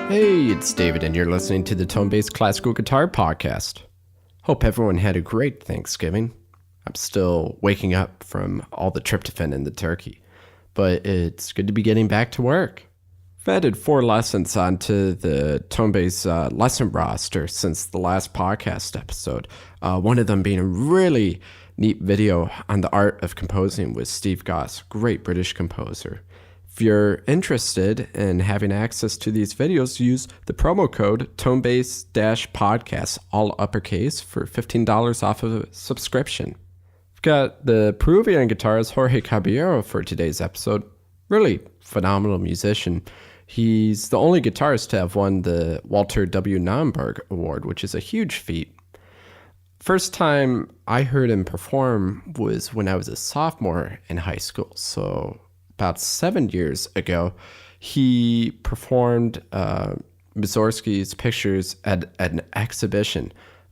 Hey, it's David, and you're listening to the Tone-Based Classical Guitar Podcast. Hope everyone had a great Thanksgiving. I'm still waking up from all the tryptophan in the turkey, but it's good to be getting back to work. I've added 4 lessons onto the Tone-Based lesson roster since the last podcast episode, one of them being a really neat video on the art of composing with Steve Goss, great British composer. If you're interested in having access to these videos, use the promo code tonebase-podcast, all uppercase, for $15 off of a subscription. We've got the Peruvian guitarist Jorge Caballero for today's episode. Really phenomenal musician. He's the only guitarist to have won the Walter W. Naumburg Award, which is a huge feat. First time I heard him perform was when I was a sophomore in high school, so about 7 years ago. He performed Mussorgsky's pictures at an exhibition,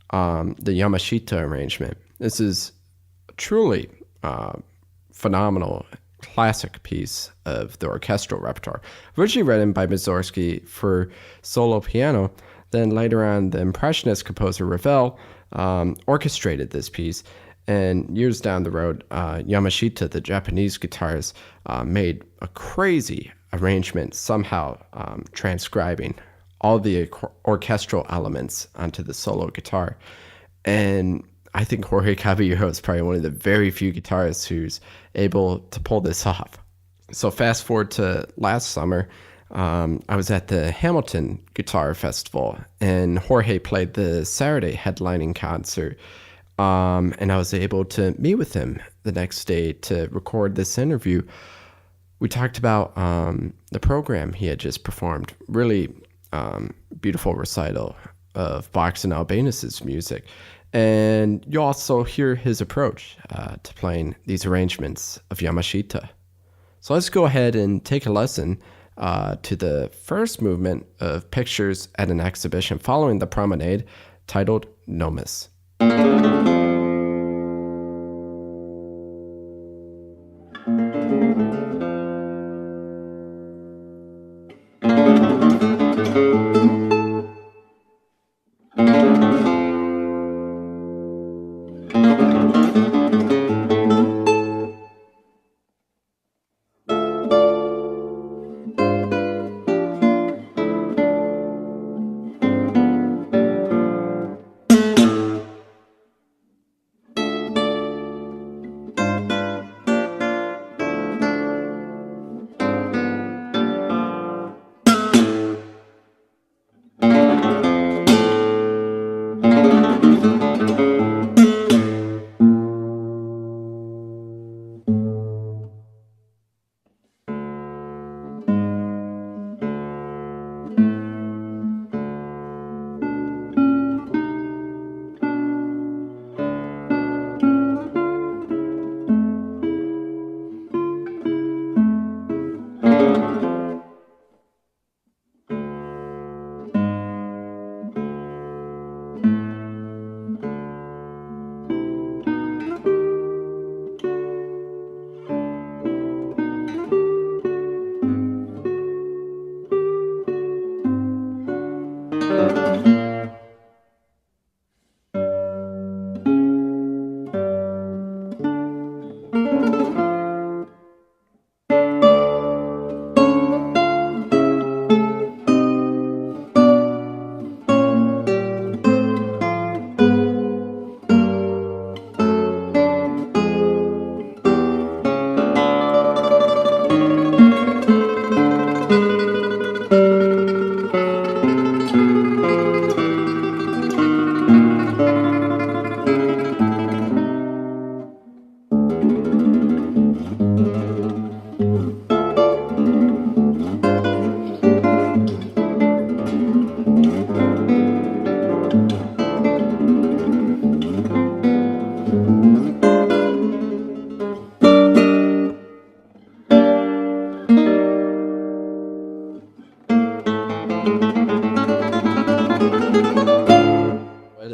the Yamashita arrangement. This is a truly phenomenal classic piece of the orchestral repertoire, originally written by Mussorgsky for solo piano. Then later on, the Impressionist composer Ravel orchestrated this piece. And years down the road, Yamashita, the Japanese guitarist, made a crazy arrangement, somehow transcribing all the orchestral elements onto the solo guitar. And I think Jorge Caballero is probably one of the very few guitarists who's able to pull this off. So fast forward to last summer, I was at the Hamilton Guitar Festival, and Jorge played the Saturday headlining concert. And I was able to meet with him the next day to record this interview. We talked about the program he had just performed. Really beautiful recital of Bachs and Albanus's music. And you also hear his approach to playing these arrangements of Yamashita. So let's go ahead and take a listen to the first movement of Pictures at an Exhibition following the promenade, titled Nomis.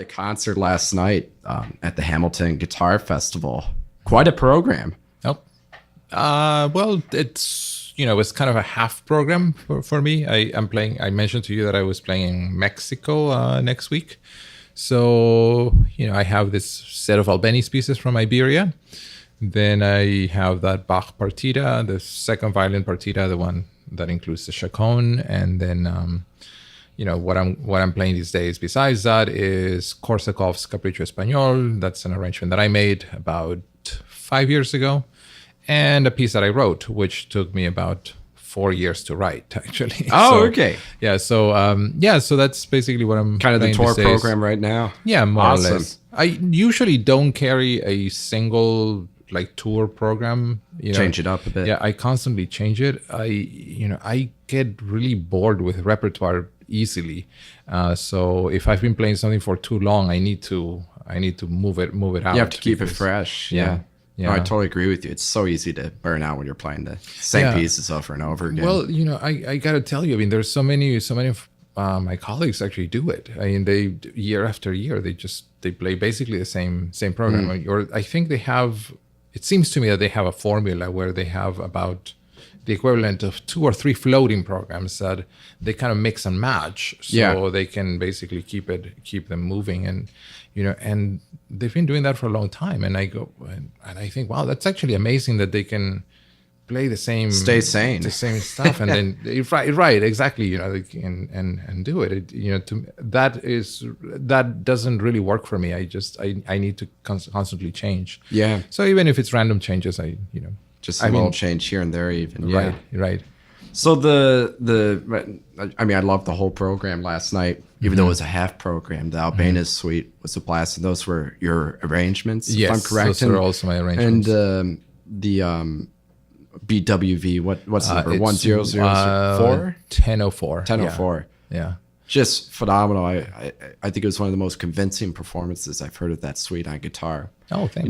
Concert last night at the Hamilton Guitar Festival. Quite a program. Oh, well, it's it was kind of a half program for me. I mentioned to you that I was playing in Mexico next week. So, I have this set of Albanese pieces from Iberia. Then I have that Bach partita, the second violin partita, the one that includes the Chaconne. And then, what I'm playing these days besides that is Korsakov's Capriccio Español. That's an arrangement that I made about 5 years ago. And a piece that I wrote, which took me about 4 years to write, actually. Oh, okay. Yeah. So, so that's basically what I'm kind of the tour program right now. Yeah, more or less. I usually don't carry a single tour program. Change it up a bit. Yeah, I constantly change it. I get really bored with repertoire easily. So if I've been playing something for too long, I need to move it out. You have to keep it fresh. Yeah. Yeah. No, I totally agree with you. It's so easy to burn out when you're playing the same pieces over and over again. Well, I got to tell you, I mean, there's so many of my colleagues actually do it. I mean, they year after year, they play basically the same program. Or I think they have. It seems to me that they have a formula where they have about the equivalent of 2 or 3 floating programs that they kind of mix and match, so they can basically keep them moving. And and they've been doing that for a long time. And I go and I think, wow, that's actually amazing that they can play the same, stay sane, the same stuff, and then right, exactly, and do it. That doesn't really work for me. I need to constantly change. Yeah. So even if it's random changes, just a little change here and there, even. Yeah. Right. So I love the whole program last night, even though it was a half program. The Albanese suite was a blast, and those were your arrangements. Yes, if I'm correct. Those are also my arrangements. And the BWV, what's the number? 1004? 1004. 1004. Yeah. Just phenomenal. I think it was one of the most convincing performances I've heard of that suite on guitar. Oh, thanks.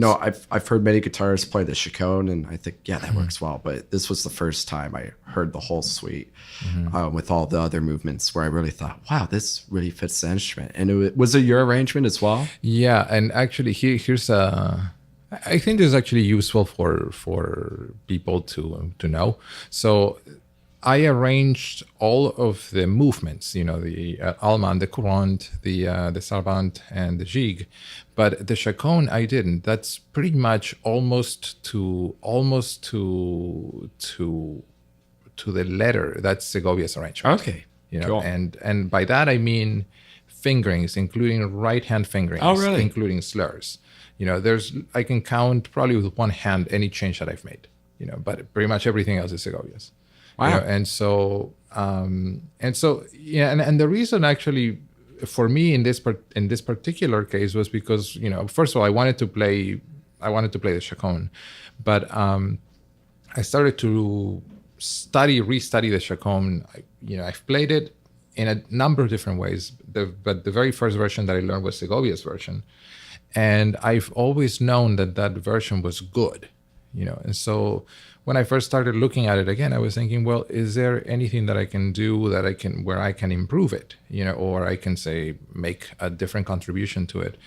I've heard many guitarists play the Chaconne, and I think, that works well. But this was the first time I heard the whole suite with all the other movements where I really thought, wow, this really fits the instrument. And was it your arrangement as well? Yeah, and actually here's I think this is actually useful for people to know. So I arranged all of the movements, the Allemand, the Courant, the Sarabande, and the Gigue, but the Chaconne I didn't. That's pretty much almost to the letter. That's Segovia's arrangement. Okay, cool. And by that I mean fingerings, including right hand fingerings. Oh, really? Including slurs. I can count probably with one hand any change that I've made. But pretty much everything else is Segovia's. Wow. And the reason actually for me in this particular case was because first of all I wanted to play the Chaconne, but I started to restudy the Chaconne. I've played it in a number of different ways, but the very first version that I learned was Segovia's version, and I've always known that version was good, and so when I first started looking at it again, I was thinking, well, is there anything that I can do where I can improve it, or I can say make a different contribution to it.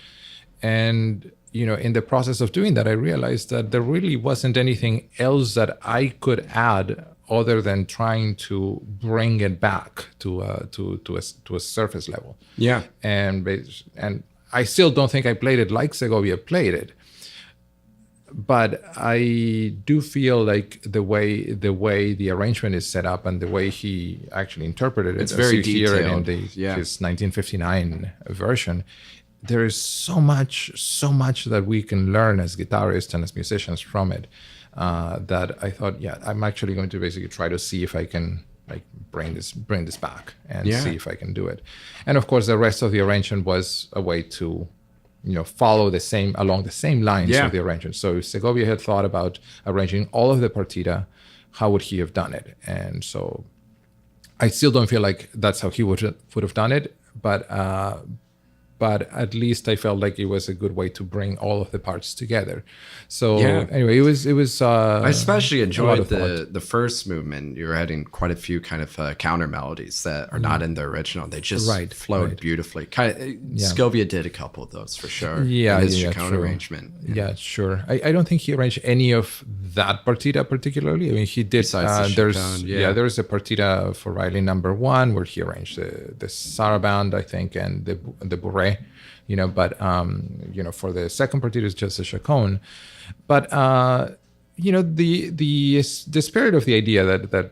And, in the process of doing that, I realized that there really wasn't anything else that I could add other than trying to bring it back to a surface level. Yeah. And I still don't think I played it like Segovia played it. But I do feel like the way the arrangement is set up and the way he actually interpreted it, it's very detailed. His 1959 version, there is so much that we can learn as guitarists and as musicians from it, that I thought, I'm actually going to basically try to see if I can bring this back and see if I can do it. And of course, the rest of the arrangement was a way to follow along the same lines of the arrangement. So if Segovia had thought about arranging all of the partita, how would he have done it? And so I still don't feel like that's how he would have done it, but but at least I felt like it was a good way to bring all of the parts together. So anyway, it was. I especially enjoyed the the first movement. You're adding quite a few kind of counter melodies that are not in the original. They just flowed beautifully. Kind of, Sylvia did a couple of those for sure. Yeah, in his Chaconne arrangement. Yeah, sure. I don't think he arranged any of that partita particularly. I mean, he did. There's a partita for violin number 1 where he arranged the saraband, I think, and the bourrée. But for the second partita it's just a chaconne. But the spirit of the idea that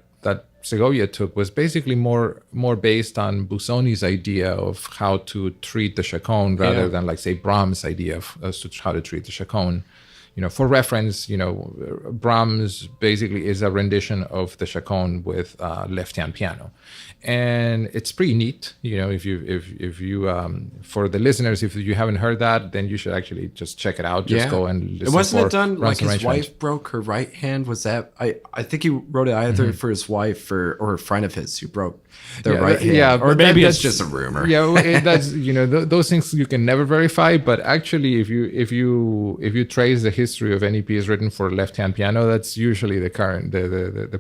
Segovia took was basically more based on Busoni's idea of how to treat the chaconne rather than, like, say, Brahms' idea of how to treat the chaconne. For reference, Brahms basically is a rendition of the chaconne with left-hand piano, and it's pretty neat. If you for the listeners, if you haven't heard that, then you should actually just check it out. Just go and listen. Wasn't it done like his wife broke her right hand? Was that I think he wrote it either for his wife or a friend of his who broke their right hand. Yeah, or maybe it's just a rumor. Yeah, that's those things you can never verify. But actually, if you trace the history of any piece written for left-hand piano, that's usually the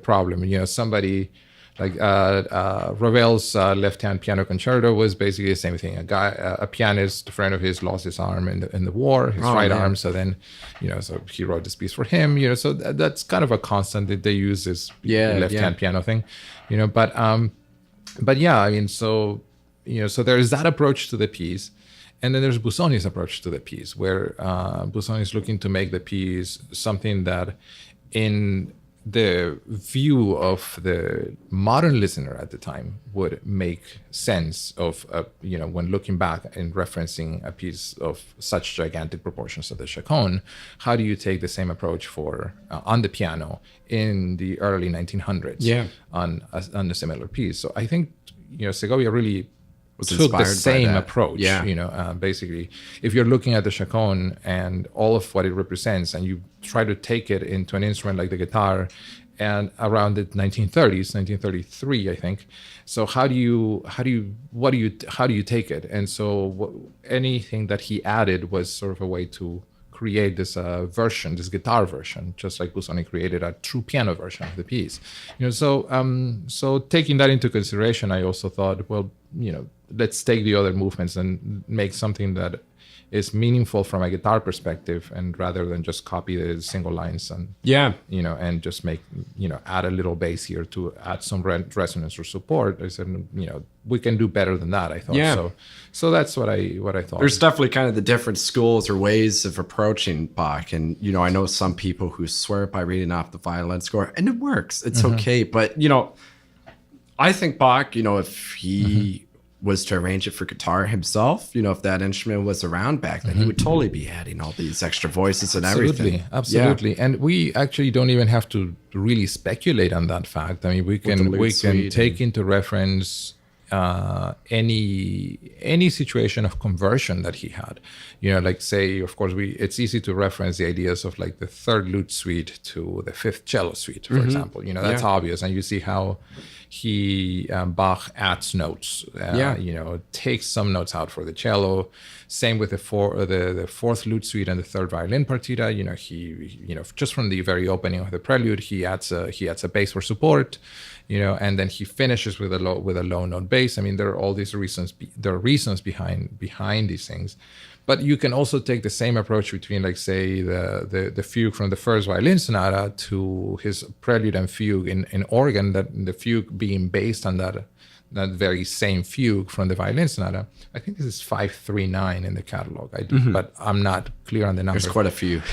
problem. Somebody like Ravel's left-hand piano concerto was basically the same thing. A pianist, a friend of his, lost his arm in the war, his arm. So then, so he wrote this piece for him. So that's kind of a constant that they use, this left-hand piano thing. But yeah, I mean, so there's that approach to the piece. And then there's Busoni's approach to the piece, where Busoni is looking to make the piece something that, in the view of the modern listener at the time, would make sense of, when looking back and referencing a piece of such gigantic proportions of the Chaconne. How do you take the same approach for on the piano in the early 1900s on a similar piece? So I think, Segovia really took the same approach. Basically, if you're looking at the chaconne and all of what it represents, and you try to take it into an instrument like the guitar, and around the 1930s, 1933, I think. So how do you take it? And so anything that he added was sort of a way to create this version, this guitar version, just like Busoni created a true piano version of the piece. So taking that into consideration, I also thought, well, let's take the other movements and make something that is meaningful from a guitar perspective, and rather than just copy the single lines and and just make add a little bass here to add some resonance or support. I said, we can do better than that, I thought. So that's what I thought. There's definitely kind of the different schools or ways of approaching Bach, and I know some people who swear by reading off the violin score, and it works. It's okay, but I think Bach, if he was to arrange it for guitar himself, if that instrument was around back then, he would totally be adding all these extra voices and everything. Absolutely. And we actually don't even have to really speculate on that fact. I mean, we can take into reference any situation of conversion that he had. Like, say, of course, it's easy to reference the ideas of like the third lute suite to the fifth cello suite, for example. That's obvious, and you see how Bach adds notes. Takes some notes out for the cello. Same with the fourth lute suite and the third violin partita. He just from the very opening of the prelude, he adds a bass for support. And then he finishes with a low note bass. I mean, there are all these reasons. There are reasons behind these things. But you can also take the same approach between, like, say, the fugue from the first violin sonata to his prelude and fugue in organ, that the fugue being based on that very same fugue from the violin sonata. I think this is 539 in the catalog. But I'm not clear on the number. There's quite a few.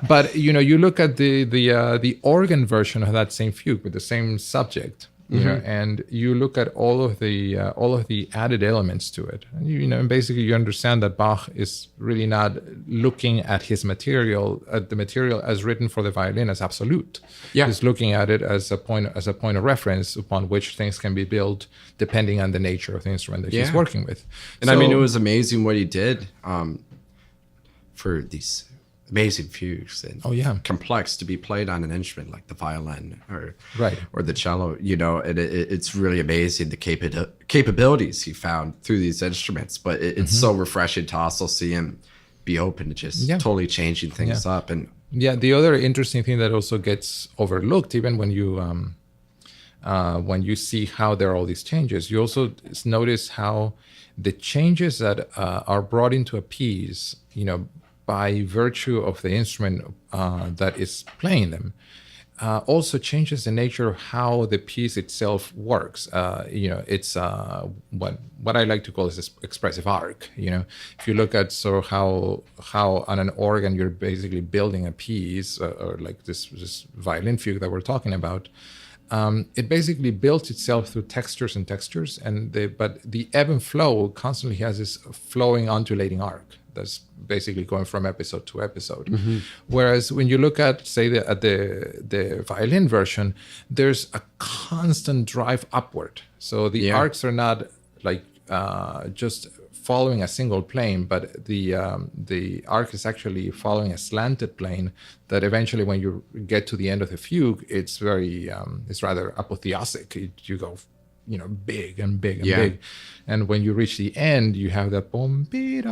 But you look at the organ version of that same fugue with the same subject. And you look at all of the added elements to it, and and basically you understand that Bach is really not looking at the material as written for the violin as absolute. He's looking at it as a point of reference upon which things can be built depending on the nature of the instrument that he's working with. And I mean, it was amazing what he did for these amazing fugues and Oh, yeah. complex to be played on an instrument like the violin Right. or the cello, and it's really amazing the capabilities he found through these instruments. But it's so refreshing to also see him be open to just totally changing things up. And yeah, the other interesting thing that also gets overlooked, even when you see how there are all these changes, you also notice how the changes that are brought into a piece, by virtue of the instrument that is playing them, also changes the nature of how the piece itself works. It's what I like to call this expressive arc. If you look at sort of how on an organ you're basically building a piece, or like this violin fugue that we're talking about. It basically builds itself through textures, but the ebb and flow constantly has this flowing, undulating arc that's basically going from episode to episode. Whereas when you look at, say, the violin version, there's a constant drive upward. So the arcs are not like just following a single plane, but the arc is actually following a slanted plane that eventually, when you get to the end of the fugue, it's rather apotheosic. You go, big and big and big, and when you reach the end, you have that boom. Basically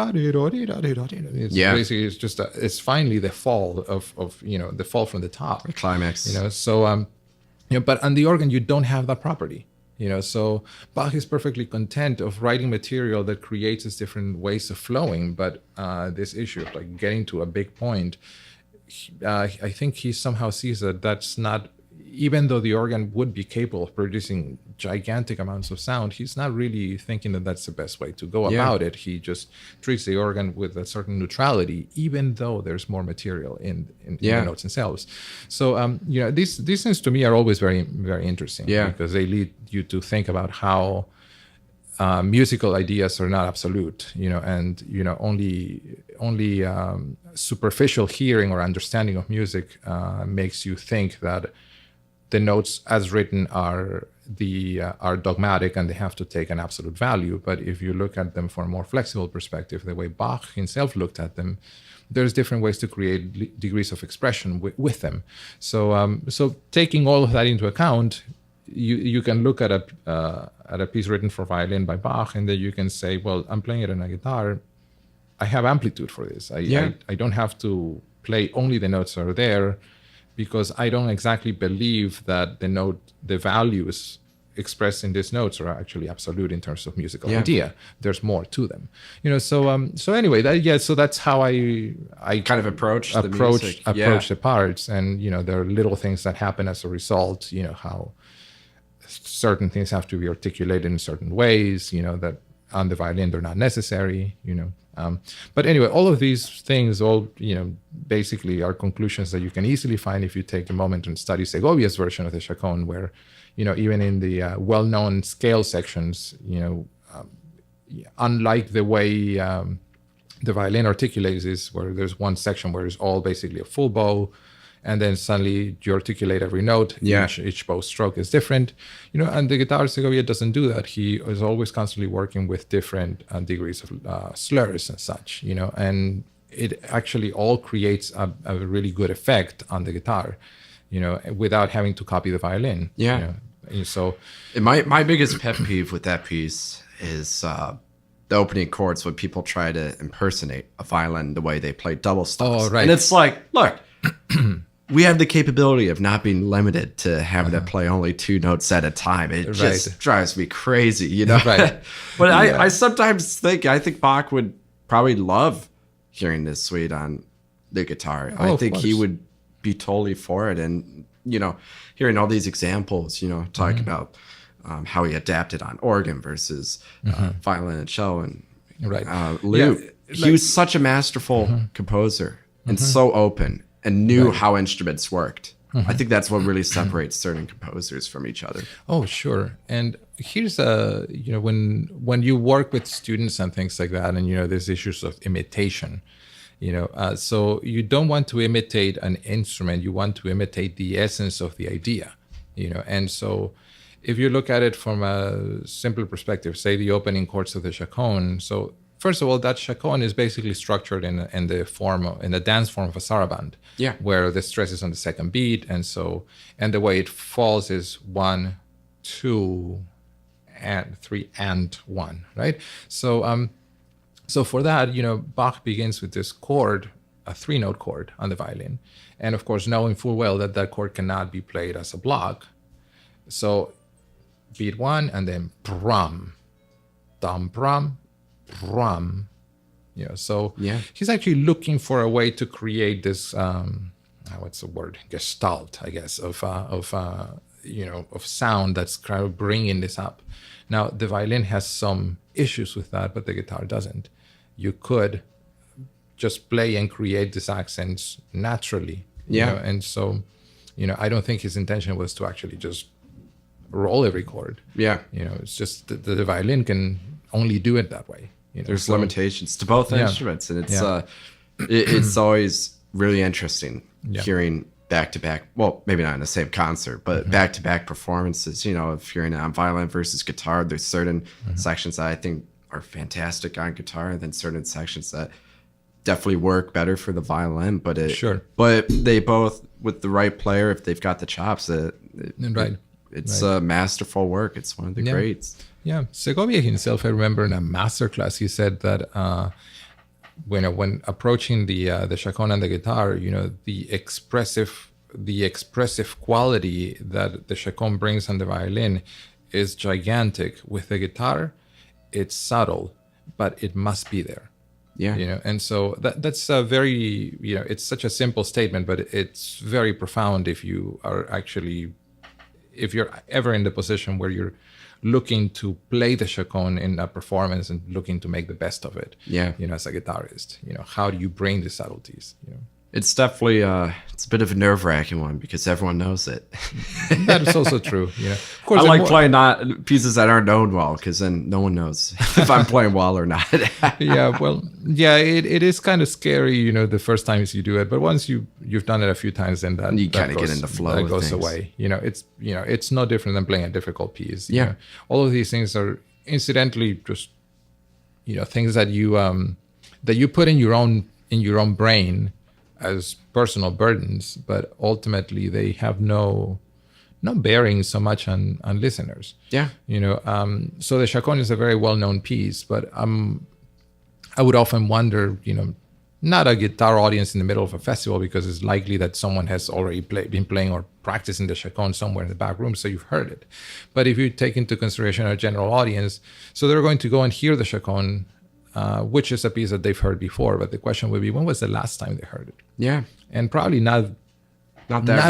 it's finally the fall of the fall from the top, the climax. But on the organ you don't have that property. So Bach is perfectly content of writing material that creates these different ways of flowing, but this issue of like getting to a big point, I think he somehow sees that that's not, even though the organ would be capable of producing gigantic amounts of sound, he's not really thinking that that's the best way to go about it. He just treats the organ with a certain neutrality, even though there's more material in the notes themselves. So, these things to me are always very, very interesting because they lead you to think about how musical ideas are not absolute, and only superficial hearing or understanding of music makes you think that the notes as written are dogmatic and they have to take an absolute value. But if you look at them from a more flexible perspective, the way Bach himself looked at them, there's different ways to create degrees of expression with them. So taking all of that into account, you can look at a piece written for violin by Bach, and then you can say, well, I'm playing it on a guitar. I have amplitude for this. I don't have to play only the notes that are there, because I don't exactly believe that the values expressed in these notes are actually absolute in terms of musical idea. There's more to them, So anyway, so that's how I kind of approach the parts, and there are little things that happen as a result. How certain things have to be articulated in certain ways. That on the violin they're not necessary. But anyway, all of these things, basically are conclusions that you can easily find if you take a moment and study Segovia's version of the Chaconne, where, even in the well-known scale sections, unlike the way the violin articulates is, where there's one section where it's all basically a full bow, and then suddenly you articulate every note. Each bow stroke is different, and the guitar Segovia doesn't do that. He is always constantly working with different degrees of slurs and such, and it actually all creates a really good effect on the guitar, without having to copy the violin. So my biggest pet peeve with that piece is the opening chords when people try to impersonate a violin the way they play double stops. Oh, right. And it's like, look, we have the capability of not being limited to having to play only two notes at a time. It just drives me crazy, Right. But I sometimes think Bach would probably love hearing this suite on the guitar. I think he would be totally for it. And, hearing all these examples, talking about how he adapted on organ versus violin and cello and lute. He was such a masterful composer and so open, and knew how instruments worked. I think that's what really separates certain composers from each other. Oh, sure. And here's when you work with students and things like that, and there's issues of imitation. So you don't want to imitate an instrument. You want to imitate the essence of the idea. And so if you look at it from a simple perspective, say the opening chords of the Chaconne. So first of all, that chaconne is basically structured in the dance form of a saraband, Yeah. where the stress is on the second beat, and the way it falls is 1, 2, and 3 and 1, right? So for that, Bach begins with this chord, a 3-note chord on the violin, and of course knowing full well that that chord cannot be played as a block. So beat 1 and then brum, dum brum, brum. So Yeah. he's actually looking for a way to create this what's the word, gestalt, I guess, of sound that's kind of bringing this up. Now the violin has some issues with that, but the guitar doesn't. You could just play and create these accents naturally. And so I don't think his intention was to actually just roll every chord. Yeah. It's just the violin can only do it that way. There's limitations to both instruments, and it's always really interesting hearing back-to-back, well, maybe not in the same concert, but back-to-back performances. If hearing it on violin versus guitar, there's certain sections that I think are fantastic on guitar, and then certain sections that definitely work better for the violin. But they both, with the right player, if they've got the chops, it's a masterful work. It's one of the greats. Yeah, Segovia himself, I remember in a masterclass, he said that when approaching the chaconne and the guitar, the expressive quality that the chaconne brings on the violin is gigantic. With the guitar, it's subtle, but it must be there. Yeah. And so that's a very, it's such a simple statement, but it's very profound if you're ever in the position where you're looking to play the chaconne in a performance and looking to make the best of it. Yeah. As a guitarist, how do you bring the subtleties? It's definitely it's a bit of a nerve-wracking one because everyone knows it. That is also true. Of course, I like playing pieces that aren't known well, because then no one knows if I'm playing well or not. It is kind of scary, the first times you do it, but once you've done it a few times, then you kind of get in the flow. That goes away. It's no different than playing a difficult piece. Yeah, all of these things are incidentally just things that you put in your own brain as personal burdens, but ultimately they have no bearing so much on listeners. Yeah. So the Chaconne is a very well-known piece, but I would often wonder, not a guitar audience in the middle of a festival, because it's likely that someone has already been playing or practicing the Chaconne somewhere in the back room, so you've heard it. But if you take into consideration a general audience, so they're going to go and hear the Chaconne, which is a piece that they've heard before, but the question would be, when was the last time they heard it? Yeah. And probably not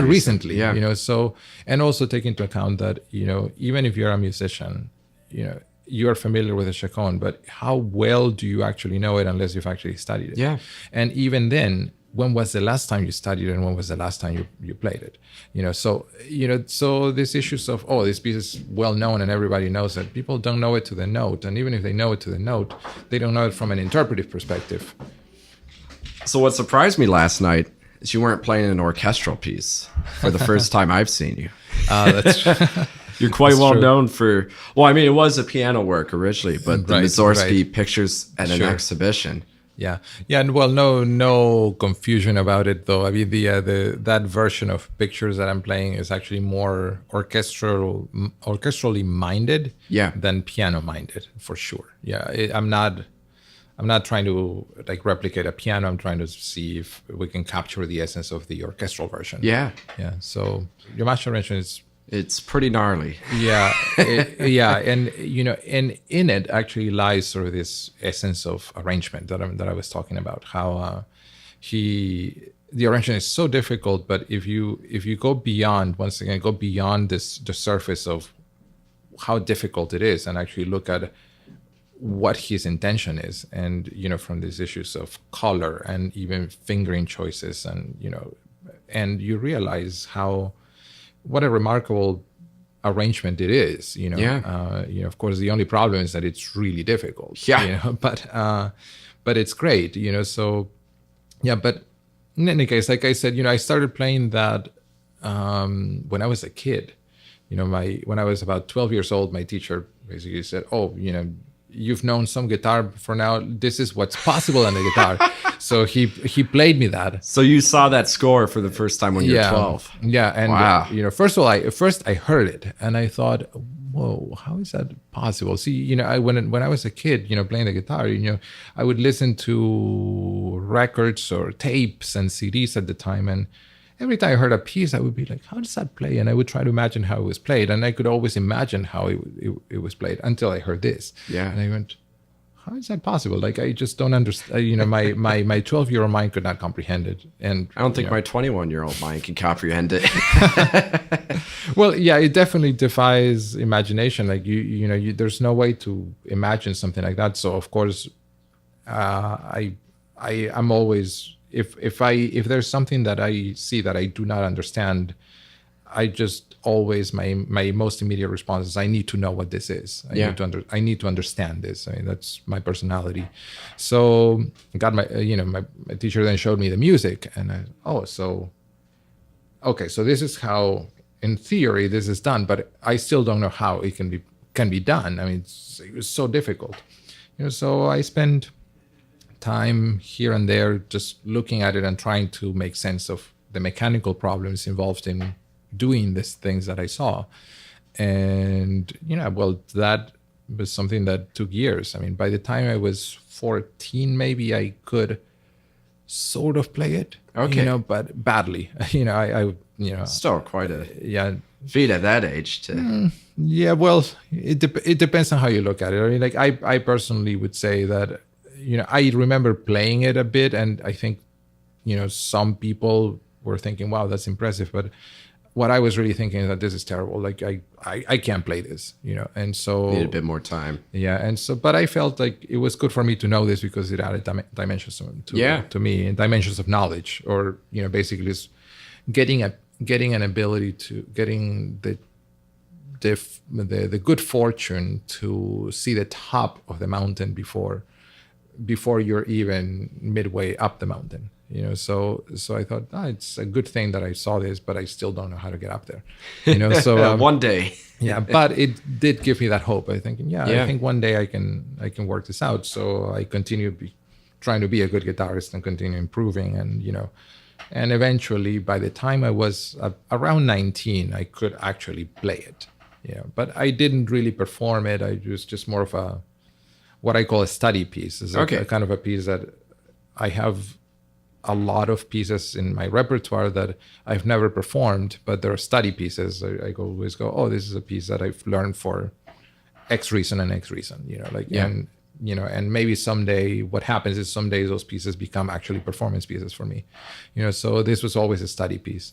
recently. Yeah. So, and also take into account that, even if you're a musician, you are familiar with the Chaconne, but how well do you actually know it unless you've actually studied it? Yeah. And even then, when was the last time you studied it and when was the last time you played it? So these issues of, this piece is well known and everybody knows it. People don't know it to the note. And even if they know it to the note, they don't know it from an interpretive perspective. So what surprised me last night is you weren't playing an orchestral piece for the first time I've seen you. That's You're quite That's well true. known for, it was a piano work originally, but the Mussorgsky pictures at an exhibition. Yeah, and no confusion about it though. I mean, that version of pictures that I'm playing is actually more orchestrally minded, than piano minded, for sure. Yeah, I'm not trying to replicate a piano. I'm trying to see if we can capture the essence of the orchestral version. Yeah. So your master arrangement is. It's pretty gnarly. Yeah, and in it actually lies sort of this essence of arrangement that I was talking about. How the arrangement is so difficult, but if you go beyond, once again, the surface of how difficult it is, and actually look at what his intention is, and from these issues of color and even fingering choices, and you realize what a remarkable arrangement it is, of course, the only problem is that it's really difficult, but it's great, but in any case, like I said, I started playing that when I was a kid. When I was about 12 years old, my teacher basically said, you've known some guitar for now. This is what's possible on the guitar. So he played me that. So you saw that score for the first time when you were 12. Yeah, and wow. First of all, I heard it and I thought, whoa, how is that possible? See, when I was a kid, playing the guitar, I would listen to records or tapes and CDs at the time, and every time I heard a piece, I would be like, how does that play? And I would try to imagine how it was played, and I could always imagine how it was played until I heard this. Yeah, and I went, how is that possible? Like, I just don't understand. My 12-year-old mind could not comprehend it, and I don't think my 21-year-old mind can comprehend it. Well, yeah, it definitely defies imagination. Like there's no way to imagine something like that. So of course, I'm always if there's something that I see that I do not understand, I just always my most immediate response is I need to know what this is. I need to understand this. I mean, that's my personality. So I got my teacher then showed me the music, and so this is how in theory this is done, but I still don't know how it can be done. I mean, it was so difficult. So I spend time here and there just looking at it and trying to make sense of the mechanical problems involved in doing these things that I saw. And that was something that took years. I mean, by the time I was 14, maybe I could sort of play it, but badly. I still quite a feat at that age to well, it depends on how you look at it. I mean, like I personally would say that I remember playing it a bit, and I think some people were thinking, wow, that's impressive, but what I was really thinking is that this is terrible. Like I can't play this, and so need a bit more time. Yeah, and so, but I felt like it was good for me to know this because it added dimensions to me, and dimensions of knowledge, or basically is getting an ability to getting the good fortune to see the top of the mountain before you're even midway up the mountain. So I thought, it's a good thing that I saw this, but I still don't know how to get up there. So one day. Yeah, but it did give me that hope. I think, I think one day I can work this out. So I continue trying to be a good guitarist and continue improving, and eventually, by the time I was around 19, I could actually play it. But I didn't really perform it. I was just more of what I call a study piece. It's a kind of a piece that I have a lot of pieces in my repertoire that I've never performed, but they're study pieces. I always go, this is a piece that I've learned for X reason and X reason, and maybe someday what happens is some days those pieces become actually performance pieces for me, so this was always a study piece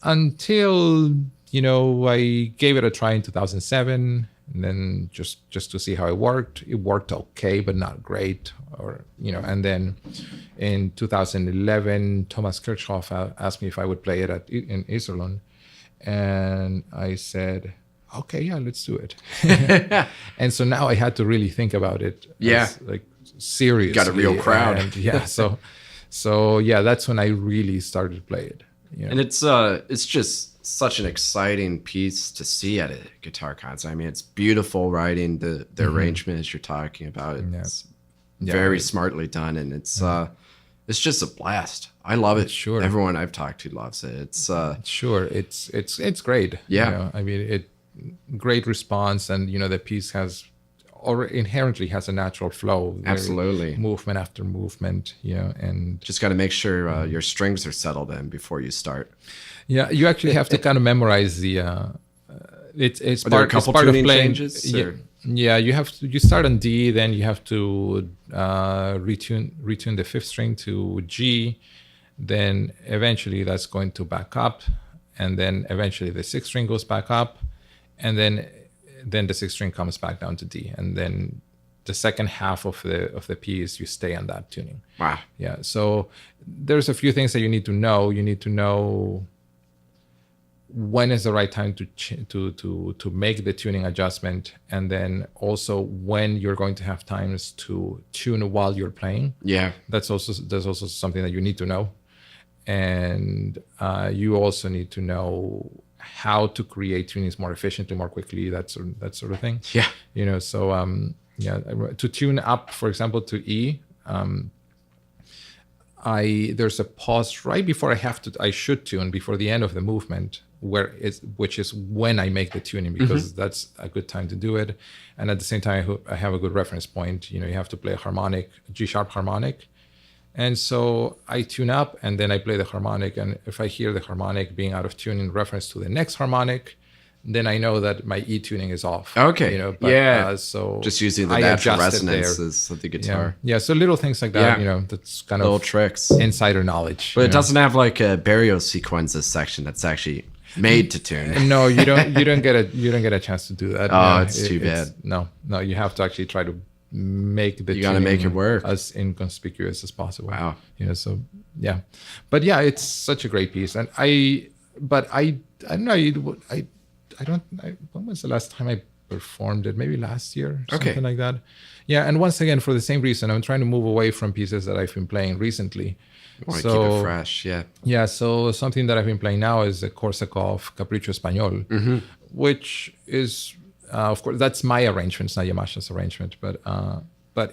until, I gave it a try in 2007. And then just to see how it worked okay, but not great, and then in 2011, Thomas Kirchhoff asked me if I would play it in Iserlohn, and I said, okay, yeah, let's do it. And so now I had to really think about it. Seriously. Got a real crowd. And so that's when I really started to play it. And it's just such an exciting piece to see at a guitar concert. I mean, it's beautiful writing, the arrangement as you're talking about. It's very smartly done, and it's just a blast. I love it. Sure. Everyone I've talked to loves it. It's it's great. Yeah. I mean, great response, and the piece inherently has a natural flow. Absolutely. Movement after movement, and just got to make sure your strings are settled in before you start. Yeah, you actually have to kind of memorize the. It's Are there a couple tuning changes? Yeah, you start on D, then you have to retune the fifth string to G, then eventually that's going to back up, and then eventually the sixth string goes back up, and then the sixth string comes back down to D, and then the second half of the piece you stay on that tuning. Wow. Yeah. So there's a few things that you need to know. You need to know when is the right time to make the tuning adjustment, and then also when you're going to have times to tune while you're playing. Yeah. There's also something that you need to know, and you also need to know how to create tunings more efficiently, more quickly, that sort of thing. Yeah. So To tune up, for example, to E, there's a pause right before I should tune before the end of the movement, which is when I make the tuning, because that's a good time to do it. And at the same time, I have a good reference point. You have to play a harmonic, G sharp harmonic. And so I tune up and then I play the harmonic. And if I hear the harmonic being out of tune in reference to the next harmonic, then I know that my E tuning is off. Okay. So just using the natural resonances of the guitar. Yeah. So little things like that, that's kind little of tricks, insider knowledge. But it doesn't have like a Barrios sequences section that's actually made to tune. No, you don't get a chance to do that. Oh, it's too bad. No, you have to actually try to make the you got to make it work as inconspicuous as possible. Wow. So yeah, but yeah, it's such a great piece. And I don't know. When was the last time I performed it? Maybe last year, something like that. Yeah, and once again, for the same reason, I'm trying to move away from pieces that I've been playing recently. You want to keep it fresh, yeah. Yeah, so something that I've been playing now is the Korsakov Capriccio Español, which is, of course, that's my arrangement. It's not Yamashita's arrangement, but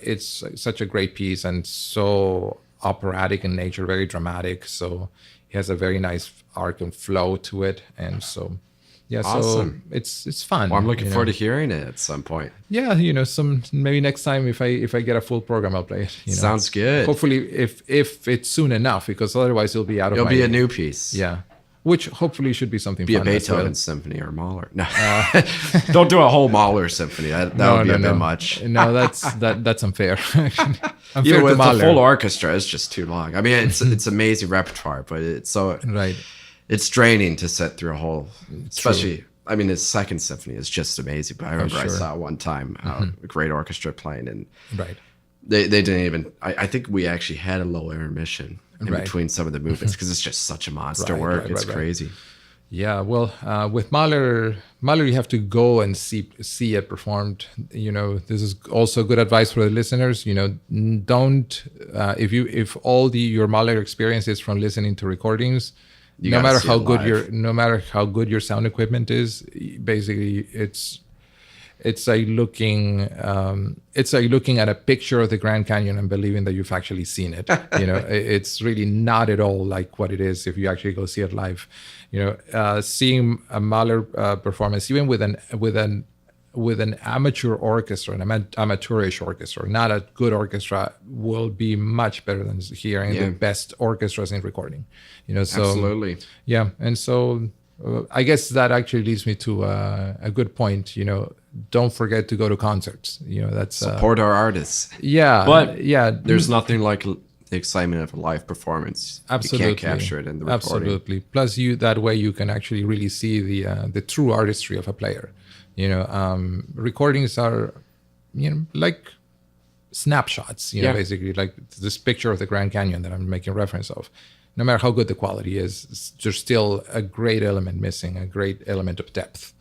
it's such a great piece and so operatic in nature, very dramatic. So it has a very nice arc and flow to it, and so. Yeah, awesome. So it's fun. Well, I'm looking forward to hearing it at some point. Yeah, maybe next time if I get a full program, I'll play it. Sounds good. Hopefully, if it's soon enough, because otherwise it'll be out of. It'll be a new piece. Yeah, which hopefully should be something. Be fun a Beethoven symphony or Mahler. No, don't do a whole Mahler symphony. That would be a bit much. No, that's unfair. Unfair with the full orchestra, it's just too long. I mean, it's amazing repertoire, but it's so right. It's draining to sit through a whole, especially. True. I mean, his second symphony is just amazing. But I remember I saw one time a great orchestra playing, and they didn't even. I think we actually had a little intermission in between some of the movements because it's just such a monster work. It's crazy. Yeah, well, with Mahler, you have to go and see it performed. This is also good advice for the listeners. Don't if all your Mahler experience is from listening to recordings. No matter how good your sound equipment is, basically it's like looking at a picture of the Grand Canyon and believing that you've actually seen it. It's really not at all like what it is if you actually go see it live. Seeing a Mahler performance, even with an amateur orchestra, an amateurish orchestra, not a good orchestra, will be much better than hearing the best orchestras in recording. So absolutely. Yeah, and so I guess that actually leads me to a good point. Don't forget to go to concerts. That's support our artists. Yeah, but there's nothing like the excitement of a live performance. Absolutely, you can't capture it in the recording. Absolutely. Plus, that way you can actually really see the true artistry of a player. Recordings are, like snapshots, basically like this picture of the Grand Canyon that I'm making reference of. No matter how good the quality is, there's still a great element missing, a great element of depth.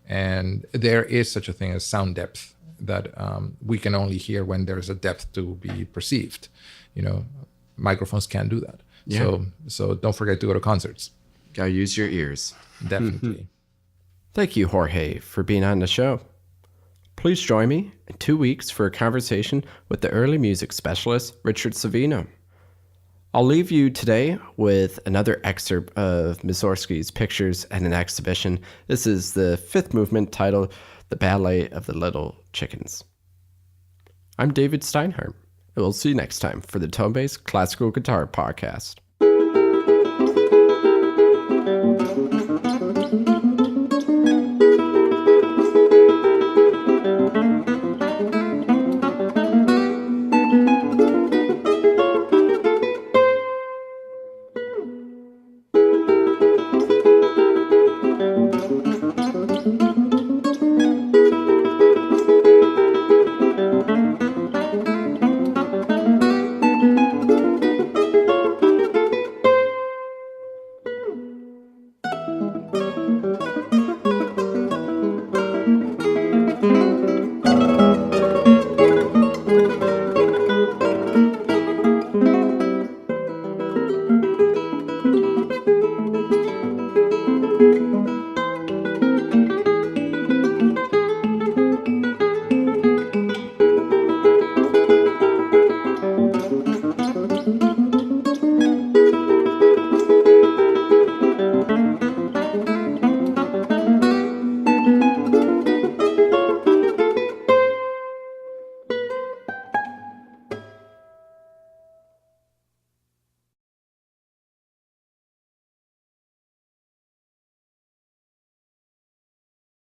And there is such a thing as sound depth that we can only hear when there's a depth to be perceived. Microphones can't do that. Yeah. So don't forget to go to concerts. Gotta use your ears. Definitely. Thank you, Jorge, for being on the show. Please join me in 2 weeks for a conversation with the early music specialist, Richard Savino. I'll leave you today with another excerpt of Mussorgsky's pictures at an exhibition. This is the fifth movement titled The Ballet of the Little Chickens. I'm David Steinhardt, and we'll see you next time for the Tonebase Classical Guitar Podcast.